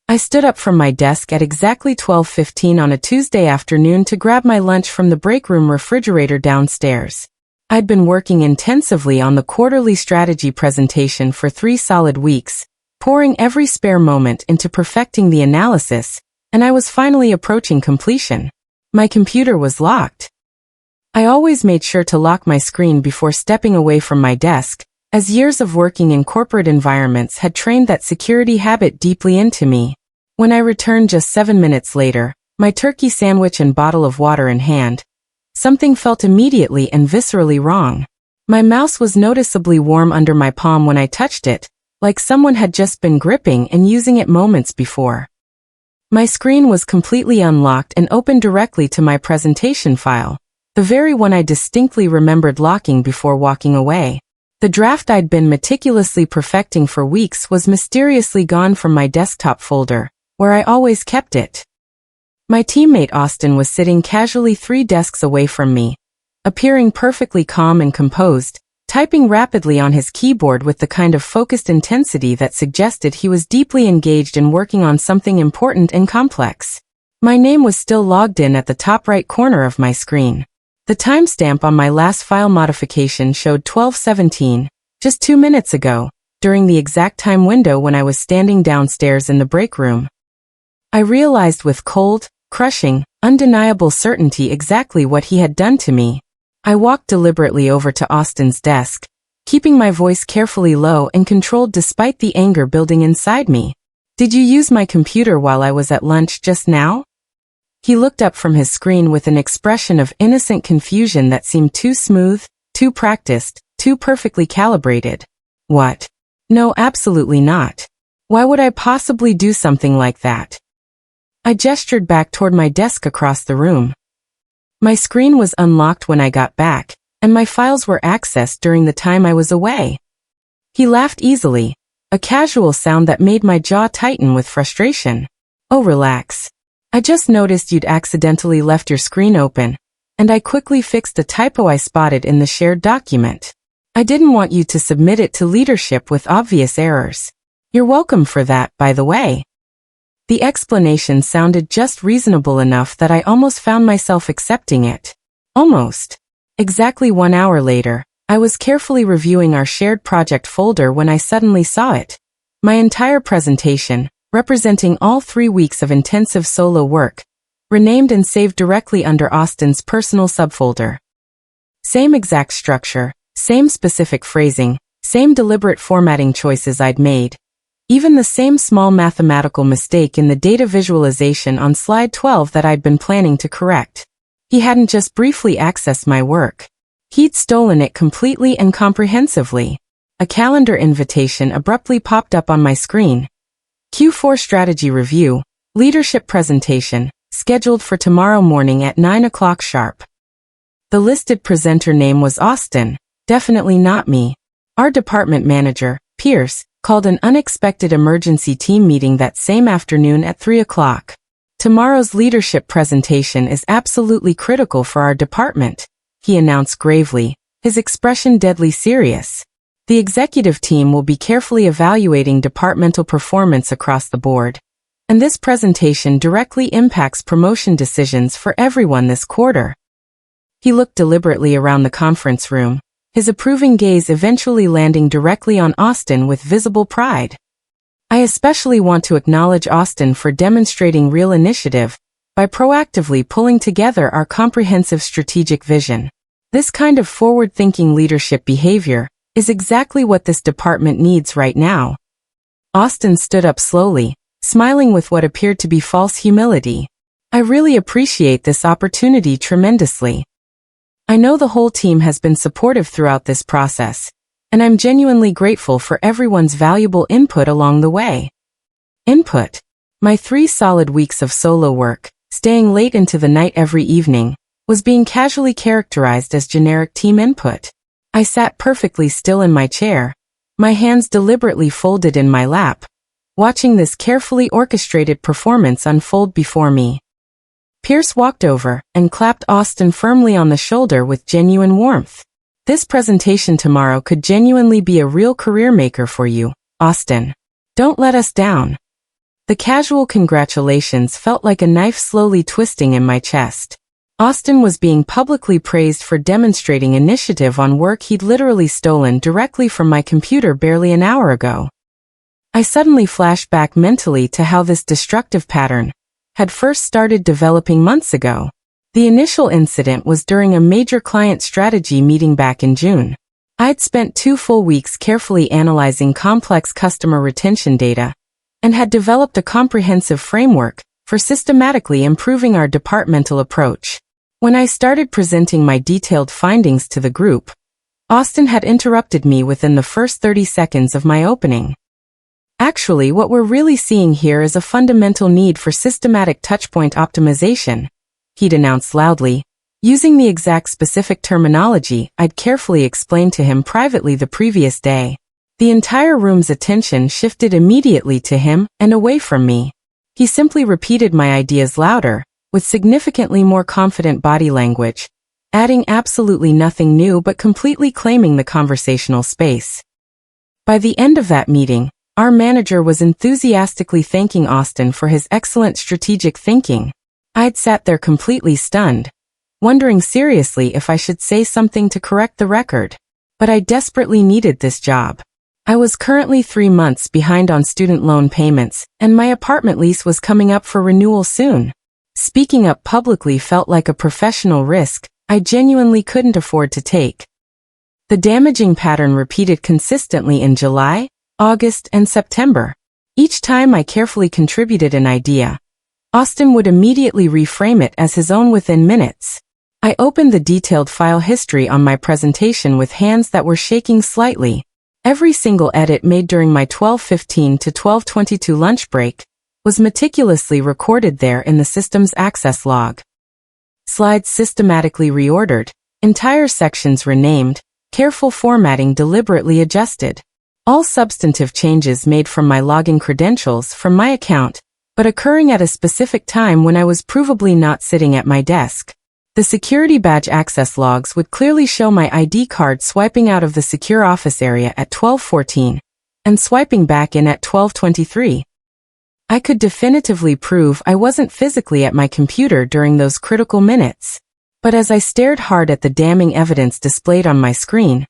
I stood up from my desk at exactly 12:15 on a Tuesday afternoon to grab my lunch from the break room refrigerator downstairs. I'd been working intensively on the quarterly strategy presentation for 3 solid weeks, pouring every spare moment into perfecting the analysis, and I was finally approaching completion. My computer was locked. I always made sure to lock my screen before stepping away from my desk, as years of working in corporate environments had trained that security habit deeply into me. When I returned just 7 minutes later, my turkey sandwich and bottle of water in hand, something felt immediately and viscerally wrong. My mouse was noticeably warm under my palm when I touched it, like someone had just been gripping and using it moments before. My screen was completely unlocked and opened directly to my presentation file, the very one I distinctly remembered locking before walking away. The draft I'd been meticulously perfecting for weeks was mysteriously gone from my desktop folder, where I always kept it. My teammate Austin was sitting casually 3 desks away from me, appearing perfectly calm and composed, typing rapidly on his keyboard with the kind of focused intensity that suggested he was deeply engaged in working on something important and complex. My name was still logged in at the top right corner of my screen. The timestamp on my last file modification showed 12:17, just 2 minutes ago, during the exact time window when I was standing downstairs in the break room. I realized with cold, crushing, undeniable certainty exactly what he had done to me. I walked deliberately over to Austin's desk, keeping my voice carefully low and controlled despite the anger building inside me. "Did you use my computer while I was at lunch just now?" He looked up from his screen with an expression of innocent confusion that seemed too smooth, too practiced, too perfectly calibrated. "What? No, absolutely not. Why would I possibly do something like that?" I gestured back toward my desk across the room. My screen was unlocked when I got back, and my files were accessed during the time I was away. He laughed easily, a casual sound that made my jaw tighten with frustration. "Oh, relax. I just noticed you'd accidentally left your screen open, and I quickly fixed a typo I spotted in the shared document. I didn't want you to submit it to leadership with obvious errors. You're welcome for that, by the way." The explanation sounded just reasonable enough that I almost found myself accepting it. Almost. Exactly 1 hour later, I was carefully reviewing our shared project folder when I suddenly saw it. My entire presentation, representing all 3 weeks of intensive solo work, renamed and saved directly under Austin's personal subfolder. Same exact structure, same specific phrasing, same deliberate formatting choices I'd made. Even the same small mathematical mistake in the data visualization on slide 12 that I'd been planning to correct. He hadn't just briefly accessed my work. He'd stolen it completely and comprehensively. A calendar invitation abruptly popped up on my screen. Q4 Strategy Review, Leadership Presentation, scheduled for tomorrow morning at 9 o'clock sharp. The listed presenter name was Austin, definitely not me. Our department manager, Pierce, called an unexpected emergency team meeting that same afternoon at 3 o'clock. "Tomorrow's leadership presentation is absolutely critical for our department," he announced gravely, his expression deadly serious. "The executive team will be carefully evaluating departmental performance across the board, and this presentation directly impacts promotion decisions for everyone this quarter." He looked deliberately around the conference room, his approving gaze eventually landing directly on Austin with visible pride. "I especially want to acknowledge Austin for demonstrating real initiative by proactively pulling together our comprehensive strategic vision. This kind of forward-thinking leadership behavior is exactly what this department needs right now." Austin stood up slowly, smiling with what appeared to be false humility. "I really appreciate this opportunity tremendously. I know the whole team has been supportive throughout this process, and I'm genuinely grateful for everyone's valuable input along the way." Input. My 3 solid weeks of solo work, staying late into the night every evening, was being casually characterized as generic team input. I sat perfectly still in my chair, my hands deliberately folded in my lap, watching this carefully orchestrated performance unfold before me. Pierce walked over and clapped Austin firmly on the shoulder with genuine warmth. "This presentation tomorrow could genuinely be a real career maker for you, Austin. Don't let us down." The casual congratulations felt like a knife slowly twisting in my chest. Austin was being publicly praised for demonstrating initiative on work he'd literally stolen directly from my computer barely an hour ago. I suddenly flashed back mentally to how this destructive pattern had first started developing months ago. The initial incident was during a major client strategy meeting back in June. I'd spent 2 full weeks carefully analyzing complex customer retention data and had developed a comprehensive framework for systematically improving our departmental approach. When I started presenting my detailed findings to the group, Austin had interrupted me within the first 30 seconds of my opening. Actually, what we're really seeing here is a fundamental need for systematic touchpoint optimization, he'd announced loudly, using the exact specific terminology I'd carefully explained to him privately the previous day. The entire room's attention shifted immediately to him and away from me. He simply repeated my ideas louder, with significantly more confident body language, adding absolutely nothing new but completely claiming the conversational space. By the end of that meeting, our manager was enthusiastically thanking Austin for his excellent strategic thinking. I'd sat there completely stunned, wondering seriously if I should say something to correct the record. But I desperately needed this job. I was currently 3 months behind on student loan payments, and my apartment lease was coming up for renewal soon. Speaking up publicly felt like a professional risk I genuinely couldn't afford to take. The damaging pattern repeated consistently in July, August, and September. Each time I carefully contributed an idea, Austin would immediately reframe it as his own within minutes. I opened the detailed file history on my presentation with hands that were shaking slightly. Every single edit made during my 12:15 to 12:22 lunch break was meticulously recorded there in the system's access log. Slides systematically reordered, entire sections renamed, careful formatting deliberately adjusted. All substantive changes made from my login credentials from my account, but occurring at a specific time when I was provably not sitting at my desk. The security badge access logs would clearly show my ID card swiping out of the secure office area at 12:14 and swiping back in at 12:23. I could definitively prove I wasn't physically at my computer during those critical minutes. But as I stared hard at the damning evidence displayed on my screen,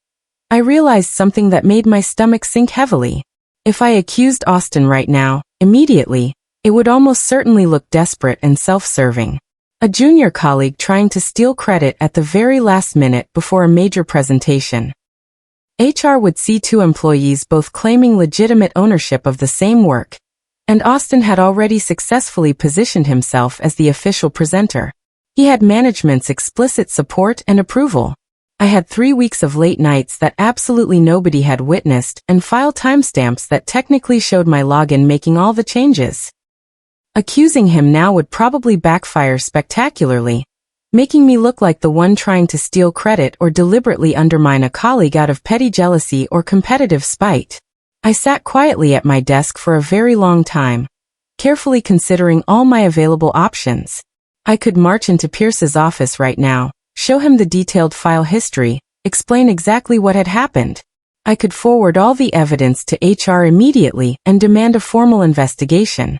I realized something that made my stomach sink heavily. If I accused Austin right now, immediately, it would almost certainly look desperate and self-serving. A junior colleague trying to steal credit at the very last minute before a major presentation. HR would see 2 employees both claiming legitimate ownership of the same work, and Austin had already successfully positioned himself as the official presenter. He had management's explicit support and approval. I had 3 weeks of late nights that absolutely nobody had witnessed and file timestamps that technically showed my login making all the changes. Accusing him now would probably backfire spectacularly, making me look like the one trying to steal credit or deliberately undermine a colleague out of petty jealousy or competitive spite. I sat quietly at my desk for a very long time, carefully considering all my available options. I could march into Pierce's office right now, show him the detailed file history, explain exactly what had happened. I could forward all the evidence to HR immediately and demand a formal investigation.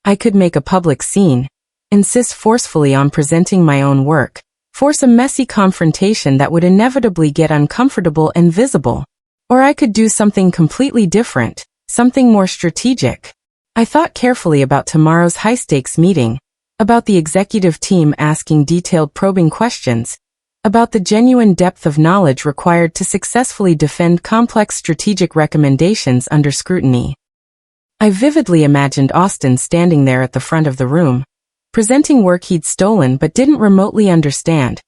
I could make a public scene, insist forcefully on presenting my own work, force a messy confrontation that would inevitably get uncomfortable and visible. Or I could do something completely different, something more strategic. I thought carefully about tomorrow's high-stakes meeting, about the executive team asking detailed probing questions, about the genuine depth of knowledge required to successfully defend complex strategic recommendations under scrutiny. I vividly imagined Austin standing there at the front of the room, presenting work he'd stolen but didn't remotely understand,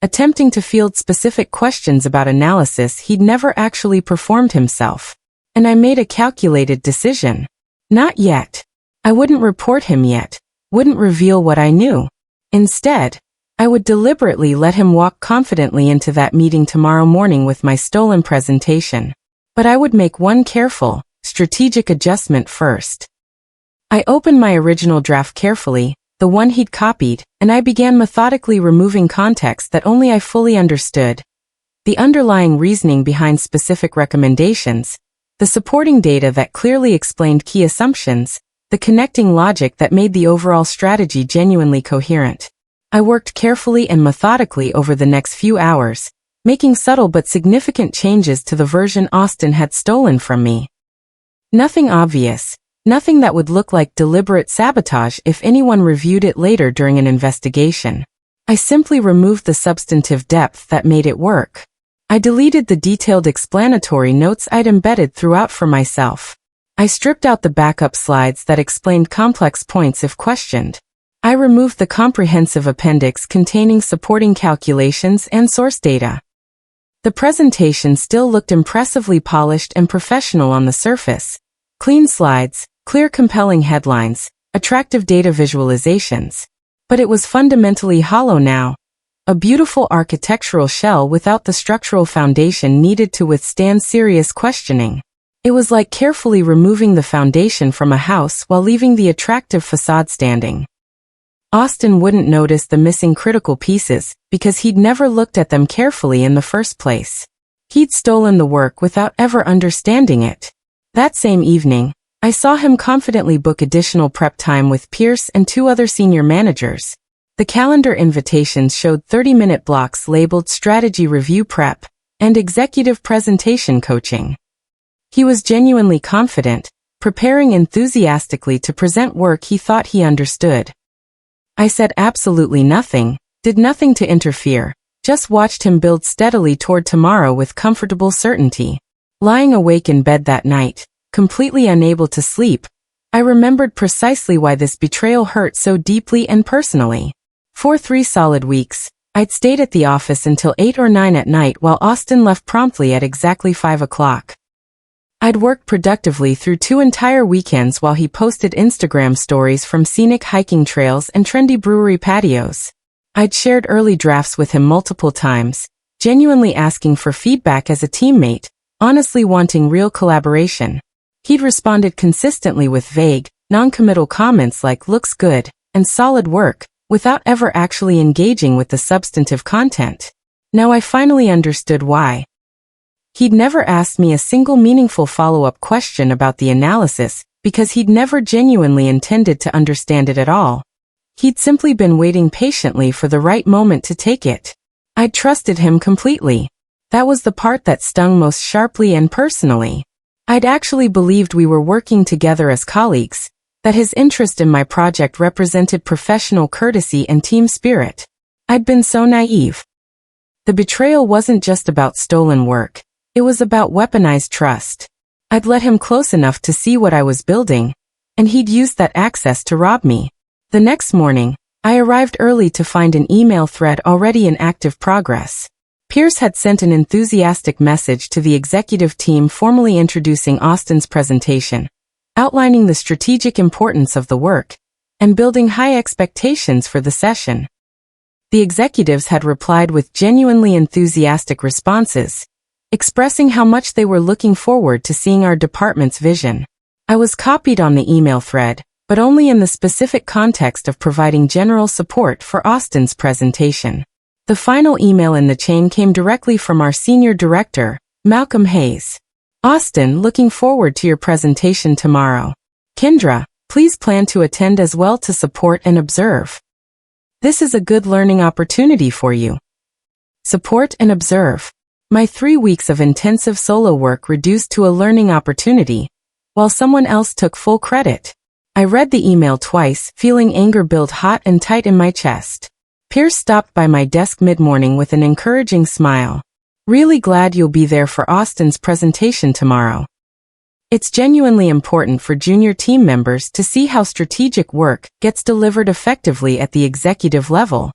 attempting to field specific questions about analysis he'd never actually performed himself. And I made a calculated decision. Not yet. I wouldn't report him yet, wouldn't reveal what I knew. Instead, I would deliberately let him walk confidently into that meeting tomorrow morning with my stolen presentation. But I would make one careful, strategic adjustment first. I opened my original draft carefully, the one he'd copied, and I began methodically removing context that only I fully understood. The underlying reasoning behind specific recommendations, the supporting data that clearly explained key assumptions, the connecting logic that made the overall strategy genuinely coherent. I worked carefully and methodically over the next few hours, making subtle but significant changes to the version Austin had stolen from me. Nothing obvious, nothing that would look like deliberate sabotage if anyone reviewed it later during an investigation. I simply removed the substantive depth that made it work. I deleted the detailed explanatory notes I'd embedded throughout for myself. I stripped out the backup slides that explained complex points if questioned. I removed the comprehensive appendix containing supporting calculations and source data. The presentation still looked impressively polished and professional on the surface. Clean slides, clear compelling headlines, attractive data visualizations. But it was fundamentally hollow now. A beautiful architectural shell without the structural foundation needed to withstand serious questioning. It was like carefully removing the foundation from a house while leaving the attractive facade standing. Austin wouldn't notice the missing critical pieces because he'd never looked at them carefully in the first place. He'd stolen the work without ever understanding it. That same evening, I saw him confidently book additional prep time with Pierce and 2 other senior managers. The calendar invitations showed 30-minute blocks labeled Strategy Review Prep and Executive Presentation Coaching. He was genuinely confident, preparing enthusiastically to present work he thought he understood. I said absolutely nothing, did nothing to interfere, just watched him build steadily toward tomorrow with comfortable certainty. Lying awake in bed that night, completely unable to sleep, I remembered precisely why this betrayal hurt so deeply and personally. For 3 solid weeks, I'd stayed at the office until 8 or 9 at night while Austin left promptly at exactly 5 o'clock. I'd worked productively through 2 entire weekends while he posted Instagram stories from scenic hiking trails and trendy brewery patios. I'd shared early drafts with him multiple times, genuinely asking for feedback as a teammate, honestly wanting real collaboration. He'd responded consistently with vague, non-committal comments like "looks good" and "solid work," without ever actually engaging with the substantive content. Now I finally understood why. He'd never asked me a single meaningful follow-up question about the analysis because he'd never genuinely intended to understand it at all. He'd simply been waiting patiently for the right moment to take it. I'd trusted him completely. That was the part that stung most sharply and personally. I'd actually believed we were working together as colleagues, that his interest in my project represented professional courtesy and team spirit. I'd been so naive. The betrayal wasn't just about stolen work. It was about weaponized trust. I'd let him close enough to see what I was building, and he'd used that access to rob me. The next morning, I arrived early to find an email thread already in active progress. Pierce had sent an enthusiastic message to the executive team formally introducing Austin's presentation, outlining the strategic importance of the work, and building high expectations for the session. The executives had replied with genuinely enthusiastic responses, expressing how much they were looking forward to seeing our department's vision. I was copied on the email thread, but only in the specific context of providing general support for Austin's presentation. The final email in the chain came directly from our senior director, Malcolm Hayes. "Austin, looking forward to your presentation tomorrow. Kendra, please plan to attend as well to support and observe. This is a good learning opportunity for you. Support and observe." My 3 weeks of intensive solo work reduced to a learning opportunity, while someone else took full credit. I read the email twice, feeling anger build hot and tight in my chest. Pierce stopped by my desk mid-morning with an encouraging smile. "Really glad you'll be there for Austin's presentation tomorrow. It's genuinely important for junior team members to see how strategic work gets delivered effectively at the executive level."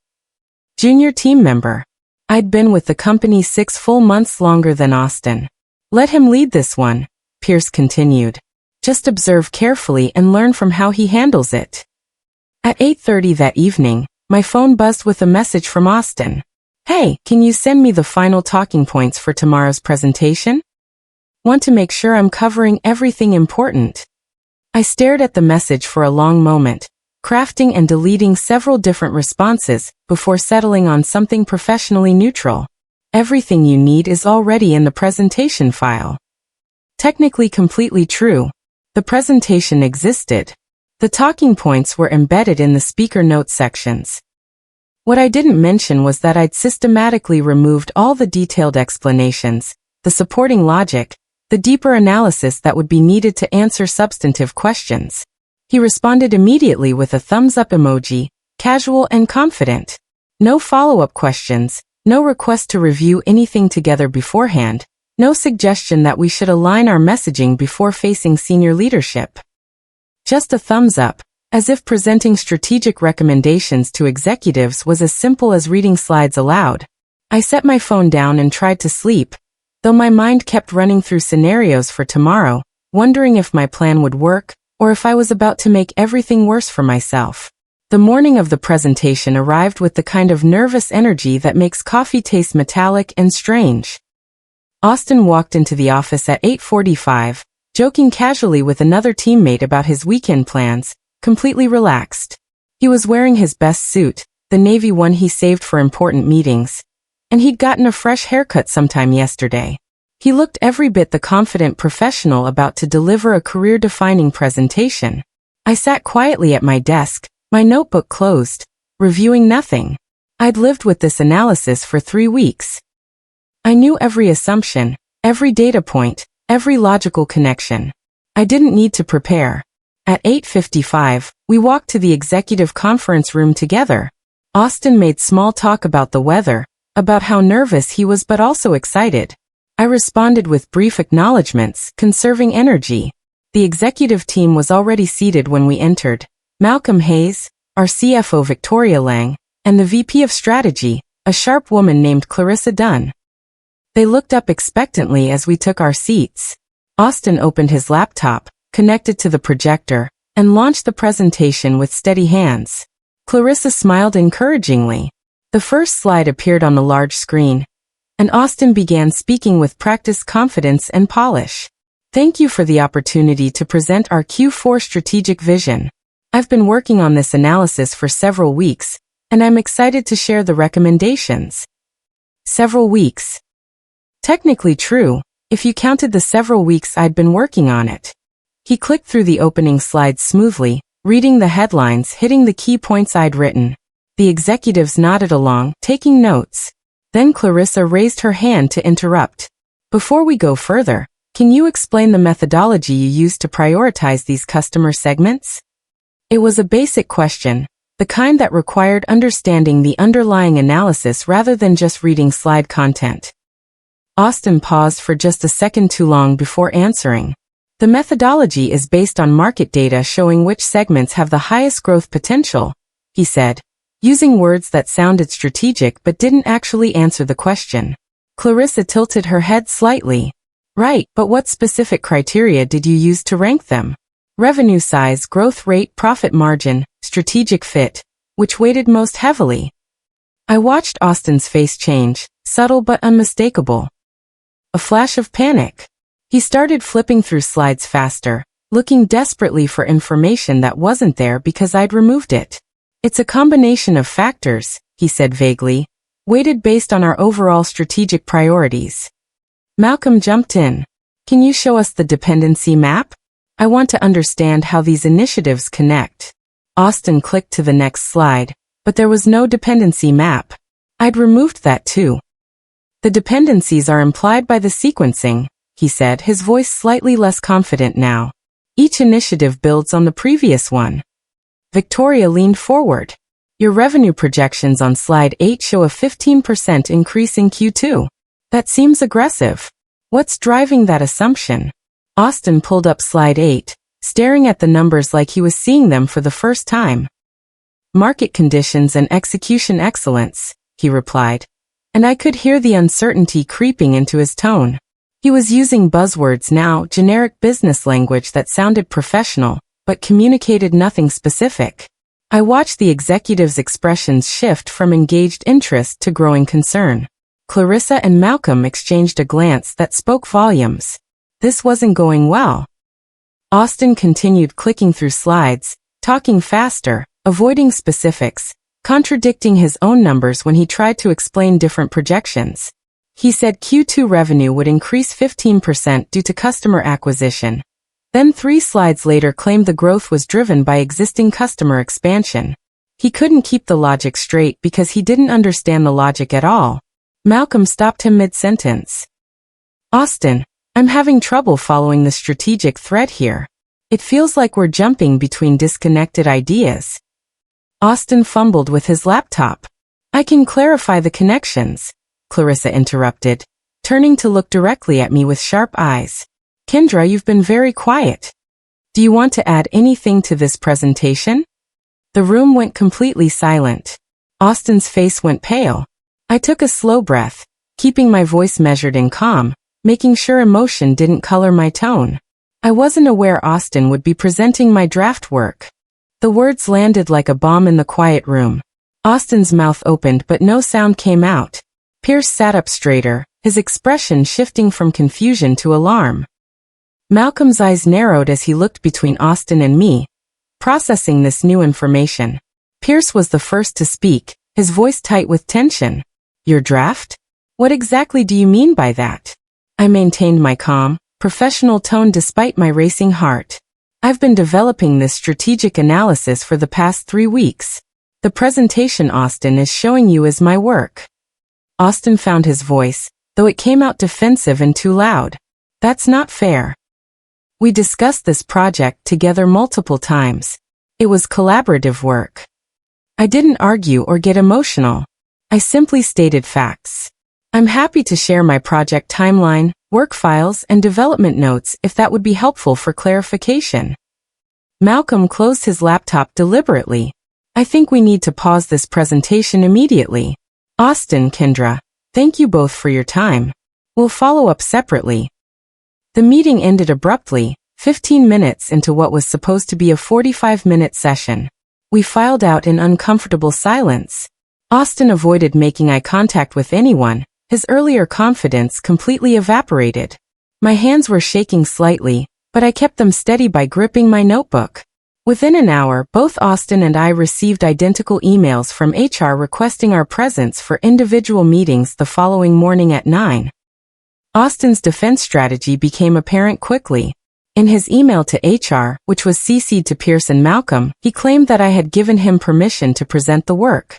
Junior team member. I'd been with the company 6 full months longer than Austin. "Let him lead this one," Pierce continued. "Just observe carefully and learn from how he handles it." At 8:30 that evening, my phone buzzed with a message from Austin. "Hey, can you send me the final talking points for tomorrow's presentation? Want to make sure I'm covering everything important." I stared at the message for a long moment, crafting and deleting several different responses before settling on something professionally neutral. "Everything you need is already in the presentation file." Technically completely true. The presentation existed. The talking points were embedded in the speaker notes sections. What I didn't mention was that I'd systematically removed all the detailed explanations, the supporting logic, the deeper analysis that would be needed to answer substantive questions. He responded immediately with a thumbs-up emoji, casual and confident. No follow-up questions, no request to review anything together beforehand, no suggestion that we should align our messaging before facing senior leadership. Just a thumbs up, as if presenting strategic recommendations to executives was as simple as reading slides aloud. I set my phone down and tried to sleep, though my mind kept running through scenarios for tomorrow, wondering if my plan would work, or if I was about to make everything worse for myself. The morning of the presentation arrived with the kind of nervous energy that makes coffee taste metallic and strange. Austin walked into the office at 8:45, joking casually with another teammate about his weekend plans, completely relaxed. He was wearing his best suit, the navy one he saved for important meetings, and he'd gotten a fresh haircut sometime yesterday. He looked every bit the confident professional about to deliver a career-defining presentation. I sat quietly at my desk, my notebook closed, reviewing nothing. I'd lived with this analysis for 3 weeks. I knew every assumption, every data point, every logical connection. I didn't need to prepare. At 8:55, we walked to the executive conference room together. Austin made small talk about the weather, about how nervous he was but also excited. I responded with brief acknowledgments, conserving energy. The executive team was already seated when we entered. Malcolm Hayes, our CFO Victoria Lang, and the VP of Strategy, a sharp woman named Clarissa Dunn. They looked up expectantly as we took our seats. Austin opened his laptop, connected to the projector, and launched the presentation with steady hands. Clarissa smiled encouragingly. The first slide appeared on the large screen, and Austin began speaking with practiced confidence and polish. Thank you for the opportunity to present our Q4 strategic vision. I've been working on this analysis for several weeks, and I'm excited to share the recommendations. Several weeks. Technically true, if you counted the several weeks I'd been working on it. He clicked through the opening slides smoothly, reading the headlines, hitting the key points I'd written. The executives nodded along, taking notes. Then Clarissa raised her hand to interrupt. Before we go further, can you explain the methodology you used to prioritize these customer segments? It was a basic question, the kind that required understanding the underlying analysis rather than just reading slide content. Austin paused for just a second too long before answering. The methodology is based on market data showing which segments have the highest growth potential, he said, using words that sounded strategic but didn't actually answer the question. Clarissa tilted her head slightly. Right, but what specific criteria did you use to rank them? Revenue size, growth rate, profit margin, strategic fit, which weighted most heavily? I watched Austin's face change, subtle but unmistakable. A flash of panic. He started flipping through slides faster, looking desperately for information that wasn't there because I'd removed it. It's a combination of factors, he said vaguely, weighted based on our overall strategic priorities. Malcolm jumped in. Can you show us the dependency map? I want to understand how these initiatives connect. Austin clicked to the next slide, but there was no dependency map. I'd removed that too. The dependencies are implied by the sequencing, he said, his voice slightly less confident now. Each initiative builds on the previous one. Victoria leaned forward. Your revenue projections on slide 8 show a 15% increase in Q2. That seems aggressive. What's driving that assumption? Austin pulled up slide 8, staring at the numbers like he was seeing them for the first time. Market conditions and execution excellence, he replied, and I could hear the uncertainty creeping into his tone. He was using buzzwords now, generic business language that sounded professional, but communicated nothing specific. I watched the executive's expressions shift from engaged interest to growing concern. Clarissa and Malcolm exchanged a glance that spoke volumes. This wasn't going well. Austin continued clicking through slides, talking faster, avoiding specifics, contradicting his own numbers when he tried to explain different projections. He said Q2 revenue would increase 15% due to customer acquisition. Then 3 slides later claimed the growth was driven by existing customer expansion. He couldn't keep the logic straight because he didn't understand the logic at all. Malcolm stopped him mid-sentence. Austin, I'm having trouble following the strategic thread here. It feels like we're jumping between disconnected ideas. Austin fumbled with his laptop. I can clarify the connections, Clarissa interrupted, turning to look directly at me with sharp eyes. Kendra, you've been very quiet. Do you want to add anything to this presentation? The room went completely silent. Austin's face went pale. I took a slow breath, keeping my voice measured and calm, making sure emotion didn't color my tone. I wasn't aware Austin would be presenting my draft work. The words landed like a bomb in the quiet room. Austin's mouth opened but no sound came out. Pierce sat up straighter, his expression shifting from confusion to alarm. Malcolm's eyes narrowed as he looked between Austin and me, processing this new information. Pierce was the first to speak, his voice tight with tension. Your draft? What exactly do you mean by that? I maintained my calm, professional tone despite my racing heart. I've been developing this strategic analysis for the past 3 weeks. The presentation Austin is showing you is my work. Austin found his voice, though it came out defensive and too loud. That's not fair. We discussed this project together multiple times. It was collaborative work. I didn't argue or get emotional. I simply stated facts. I'm happy to share my project timeline, work files, and development notes if that would be helpful for clarification. Malcolm closed his laptop deliberately. I think we need to pause this presentation immediately. Austin, Kendra, thank you both for your time. We'll follow up separately. The meeting ended abruptly, 15 minutes into what was supposed to be a 45-minute session. We filed out in uncomfortable silence. Austin avoided making eye contact with anyone. His earlier confidence completely evaporated. My hands were shaking slightly, but I kept them steady by gripping my notebook. Within an hour, both Austin and I received identical emails from HR requesting our presence for individual meetings the following morning at 9. Austin's defense strategy became apparent quickly. In his email to HR, which was CC'd to Pierce and Malcolm, he claimed that I had given him permission to present the work.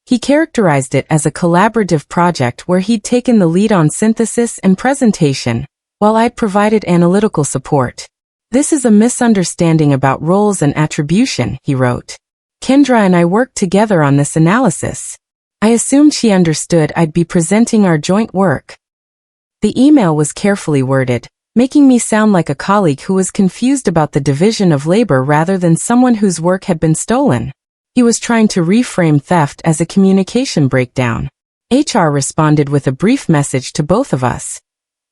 He characterized it as a collaborative project where he'd taken the lead on synthesis and presentation, while I'd provided analytical support. This is a misunderstanding about roles and attribution, he wrote. Kendra and I worked together on this analysis. I assumed she understood I'd be presenting our joint work. The email was carefully worded, making me sound like a colleague who was confused about the division of labor rather than someone whose work had been stolen. He was trying to reframe theft as a communication breakdown. HR responded with a brief message to both of us.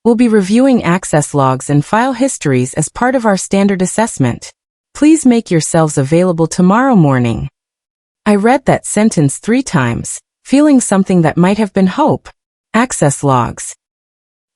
We'll be reviewing access logs and file histories as part of our standard assessment. Please make yourselves available tomorrow morning. I read that sentence 3 times, feeling something that might have been hope. Access logs.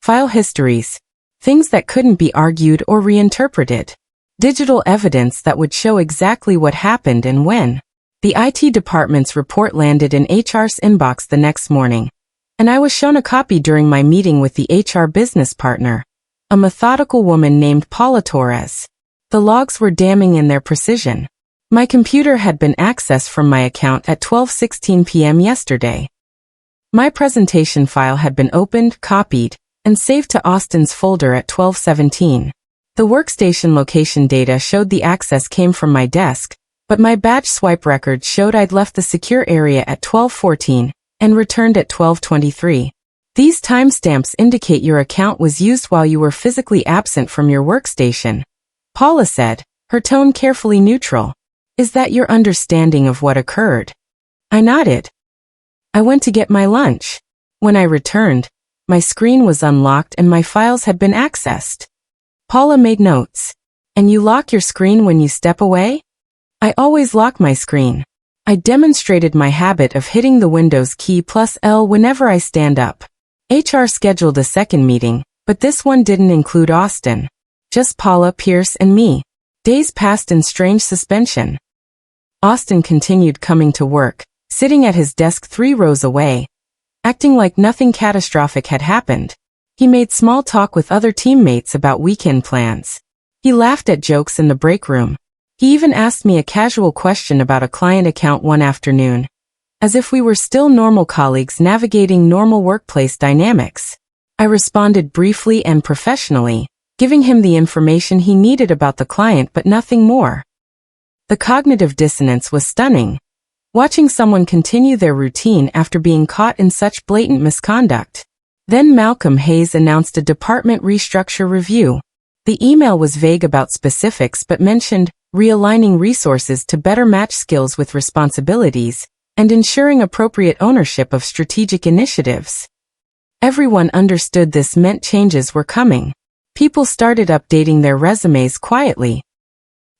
File histories. Things that couldn't be argued or reinterpreted. Digital evidence that would show exactly what happened and when. The IT department's report landed in HR's inbox the next morning, and I was shown a copy during my meeting with the HR business partner, a methodical woman named Paula Torres. The logs were damning in their precision. My computer had been accessed from my account at 12:16 p.m. yesterday. My presentation file had been opened, copied, and saved to Austin's folder at 12:17. The workstation location data showed the access came from my desk, but my badge swipe record showed I'd left the secure area at 12:14 and returned at 12:23. These timestamps indicate your account was used while you were physically absent from your workstation, Paula said, her tone carefully neutral. Is that your understanding of what occurred? I nodded. I went to get my lunch. When I returned, my screen was unlocked and my files had been accessed. Paula made notes. And you lock your screen when you step away? I always lock my screen. I demonstrated my habit of hitting the Windows key plus L whenever I stand up. HR scheduled a second meeting, but this one didn't include Austin. Just Paula, Pierce, and me. Days passed in strange suspension. Austin continued coming to work, sitting at his desk 3 rows away, acting like nothing catastrophic had happened. He made small talk with other teammates about weekend plans. He laughed at jokes in the break room. He even asked me a casual question about a client account one afternoon, as if we were still normal colleagues navigating normal workplace dynamics. I responded briefly and professionally, giving him the information he needed about the client but nothing more. The cognitive dissonance was stunning. Watching someone continue their routine after being caught in such blatant misconduct. Then Malcolm Hayes announced a department restructure review. The email was vague about specifics but mentioned realigning resources to better match skills with responsibilities and ensuring appropriate ownership of strategic initiatives. Everyone understood this meant changes were coming. People started updating their resumes quietly.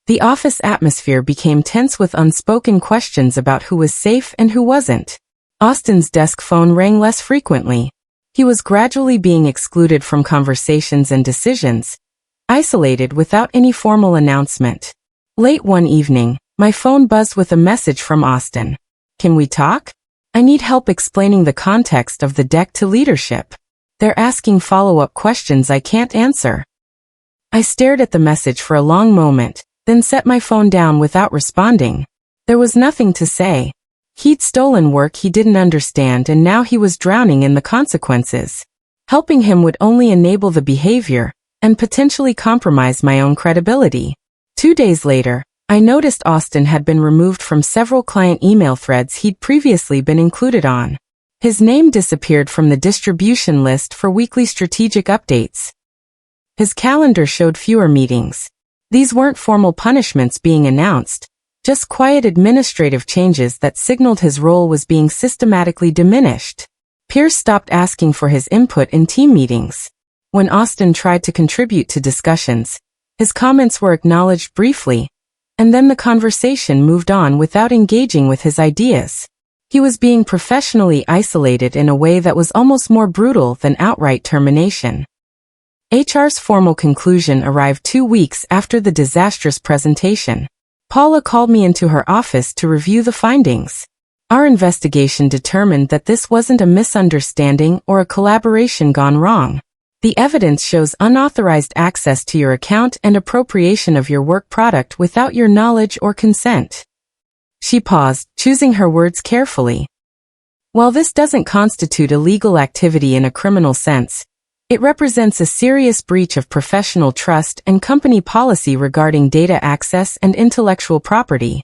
The office atmosphere became tense with unspoken questions about who was safe and who wasn't. Austin's desk phone rang less frequently. He was gradually being excluded from conversations and decisions, isolated without any formal announcement. Late one evening, my phone buzzed with a message from Austin. "Can we talk? I need help explaining the context of the deck to leadership. They're asking follow-up questions I can't answer." I stared at the message for a long moment, then set my phone down without responding. There was nothing to say. He'd stolen work he didn't understand and now he was drowning in the consequences. Helping him would only enable the behavior and potentially compromise my own credibility. 2 days later, I noticed Austin had been removed from several client email threads he'd previously been included on. His name disappeared from the distribution list for weekly strategic updates. His calendar showed fewer meetings. These weren't formal punishments being announced, just quiet administrative changes that signaled his role was being systematically diminished. Peers stopped asking for his input in team meetings. When Austin tried to contribute to discussions, his comments were acknowledged briefly, and then the conversation moved on without engaging with his ideas. He was being professionally isolated in a way that was almost more brutal than outright termination. HR's formal conclusion arrived 2 weeks after the disastrous presentation. Paula called me into her office to review the findings. Our investigation determined that this wasn't a misunderstanding or a collaboration gone wrong. The evidence shows unauthorized access to your account and appropriation of your work product without your knowledge or consent. She paused, choosing her words carefully. While this doesn't constitute illegal activity in a criminal sense, it represents a serious breach of professional trust and company policy regarding data access and intellectual property.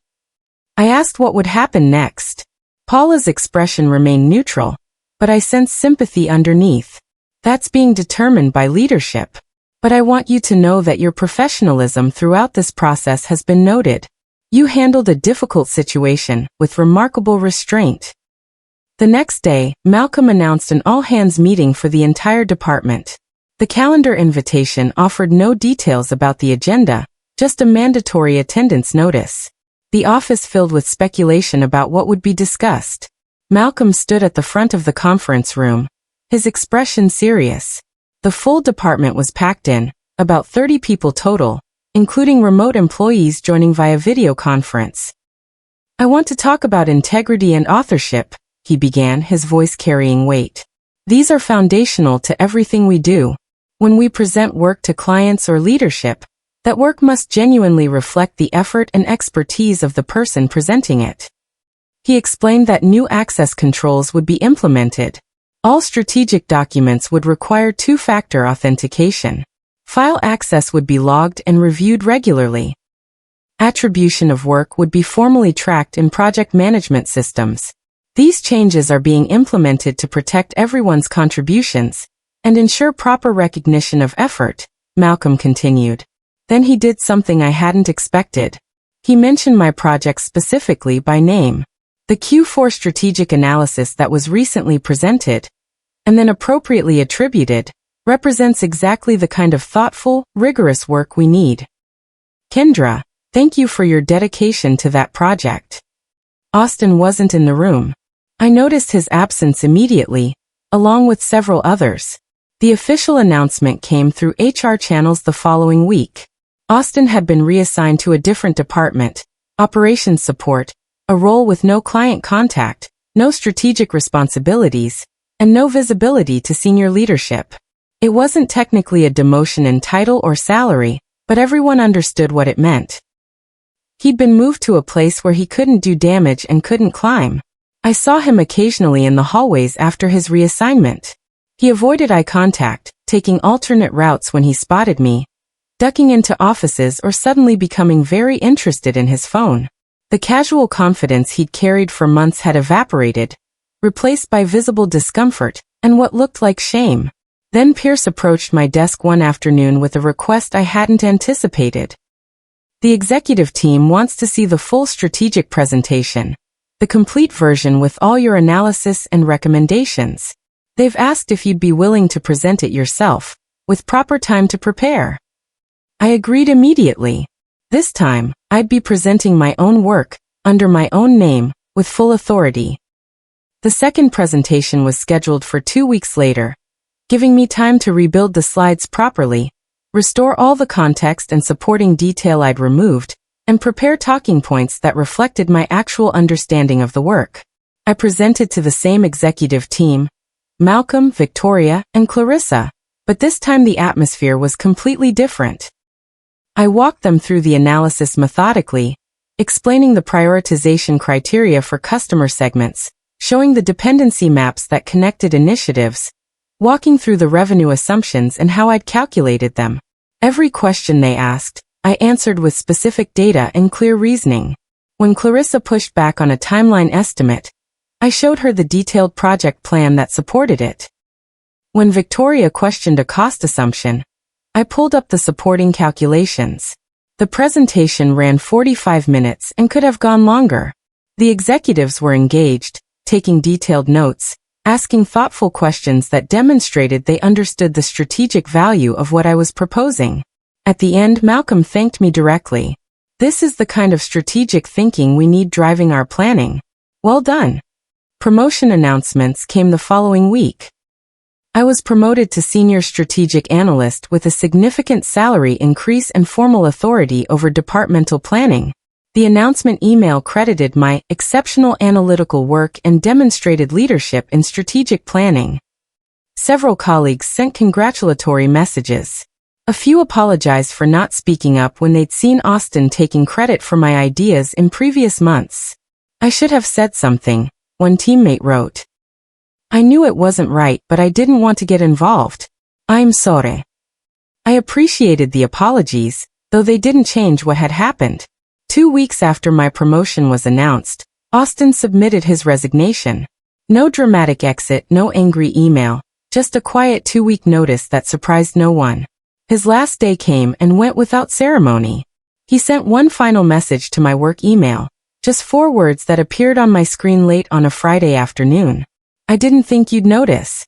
I asked what would happen next. Paula's expression remained neutral, but I sensed sympathy underneath. That's being determined by leadership. But I want you to know that your professionalism throughout this process has been noted. You handled a difficult situation with remarkable restraint. The next day, Malcolm announced an all-hands meeting for the entire department. The calendar invitation offered no details about the agenda, just a mandatory attendance notice. The office filled with speculation about what would be discussed. Malcolm stood at the front of the conference room, his expression serious. The full department was packed in, about 30 people total, including remote employees joining via video conference. "I want to talk about integrity and authorship," he began, his voice carrying weight. "These are foundational to everything we do. When we present work to clients or leadership, that work must genuinely reflect the effort and expertise of the person presenting it." He explained that new access controls would be implemented. All strategic documents would require two-factor authentication. File access would be logged and reviewed regularly. Attribution of work would be formally tracked in project management systems. These changes are being implemented to protect everyone's contributions and ensure proper recognition of effort, Malcolm continued. Then he did something I hadn't expected. He mentioned my project specifically by name. The Q4 strategic analysis that was recently presented, and then appropriately attributed, represents exactly the kind of thoughtful, rigorous work we need. "Kendra, thank you for your dedication to that project." Austin wasn't in the room. I noticed his absence immediately, along with several others. The official announcement came through HR channels the following week. Austin had been reassigned to a different department, operations support, a role with no client contact, no strategic responsibilities, and no visibility to senior leadership. It wasn't technically a demotion in title or salary, but everyone understood what it meant. He'd been moved to a place where he couldn't do damage and couldn't climb. I saw him occasionally in the hallways after his reassignment. He avoided eye contact, taking alternate routes when he spotted me, ducking into offices or suddenly becoming very interested in his phone. The casual confidence he'd carried for months had evaporated, replaced by visible discomfort and what looked like shame. Then Pierce approached my desk one afternoon with a request I hadn't anticipated. The executive team wants to see the full strategic presentation, the complete version with all your analysis and recommendations. They've asked if you'd be willing to present it yourself, with proper time to prepare. I agreed immediately. This time, I'd be presenting my own work, under my own name, with full authority. The second presentation was scheduled for 2 weeks later, giving me time to rebuild the slides properly, restore all the context and supporting detail I'd removed, and prepare talking points that reflected my actual understanding of the work. I presented to the same executive team, Malcolm, Victoria, and Clarissa, but this time the atmosphere was completely different. I walked them through the analysis methodically, explaining the prioritization criteria for customer segments, showing the dependency maps that connected initiatives, walking through the revenue assumptions and how I'd calculated them. Every question they asked, I answered with specific data and clear reasoning. When Clarissa pushed back on a timeline estimate, I showed her the detailed project plan that supported it. When Victoria questioned a cost assumption, I pulled up the supporting calculations. The presentation ran 45 minutes and could have gone longer. The executives were engaged, taking detailed notes, asking thoughtful questions that demonstrated they understood the strategic value of what I was proposing. At the end, Malcolm thanked me directly. "This is the kind of strategic thinking we need driving our planning. Well done." Promotion announcements came the following week. I was promoted to Senior Strategic Analyst with a significant salary increase and formal authority over departmental planning. The announcement email credited my exceptional analytical work and demonstrated leadership in strategic planning. Several colleagues sent congratulatory messages. A few apologized for not speaking up when they'd seen Austin taking credit for my ideas in previous months. "I should have said something," one teammate wrote. "I knew it wasn't right, but I didn't want to get involved. I'm sorry." I appreciated the apologies, though they didn't change what had happened. 2 weeks after my promotion was announced, Austin submitted his resignation. No dramatic exit, no angry email, just a quiet 2-week notice that surprised no one. His last day came and went without ceremony. He sent one final message to my work email, just 4 words that appeared on my screen late on a Friday afternoon. "I didn't think you'd notice."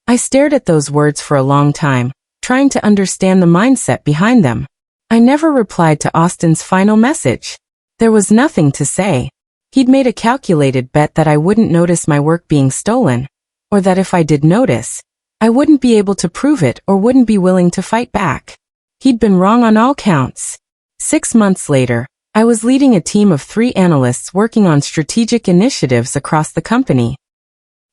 I stared at those words for a long time, trying to understand the mindset behind them. I never replied to Austin's final message. There was nothing to say. He'd made a calculated bet that I wouldn't notice my work being stolen, or that if I did notice, I wouldn't be able to prove it or wouldn't be willing to fight back. He'd been wrong on all counts. 6 months later, I was leading a team of 3 analysts working on strategic initiatives across the company.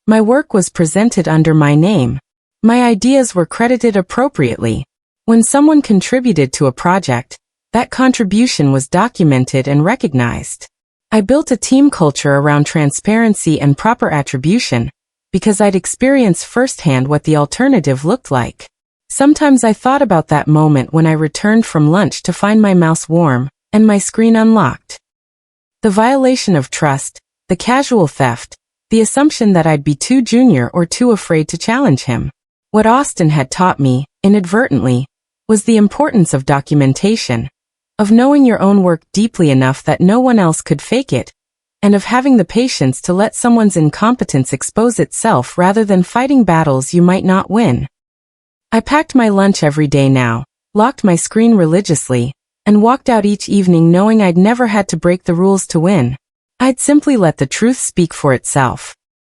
My work was presented under my name. My ideas were credited appropriately. When someone contributed to a project, that contribution was documented and recognized. I built a team culture around transparency and proper attribution, because I'd experienced firsthand what the alternative looked like. Sometimes I thought about that moment when I returned from lunch to find my mouse warm and my screen unlocked. The violation of trust, the casual theft, the assumption that I'd be too junior or too afraid to challenge him. What Austin had taught me, inadvertently, was the importance of documentation, of knowing your own work deeply enough that no one else could fake it, and of having the patience to let someone's incompetence expose itself rather than fighting battles you might not win. I packed my lunch every day now, locked my screen religiously, and walked out each evening knowing I'd never had to break the rules to win. I'd simply let the truth speak for itself.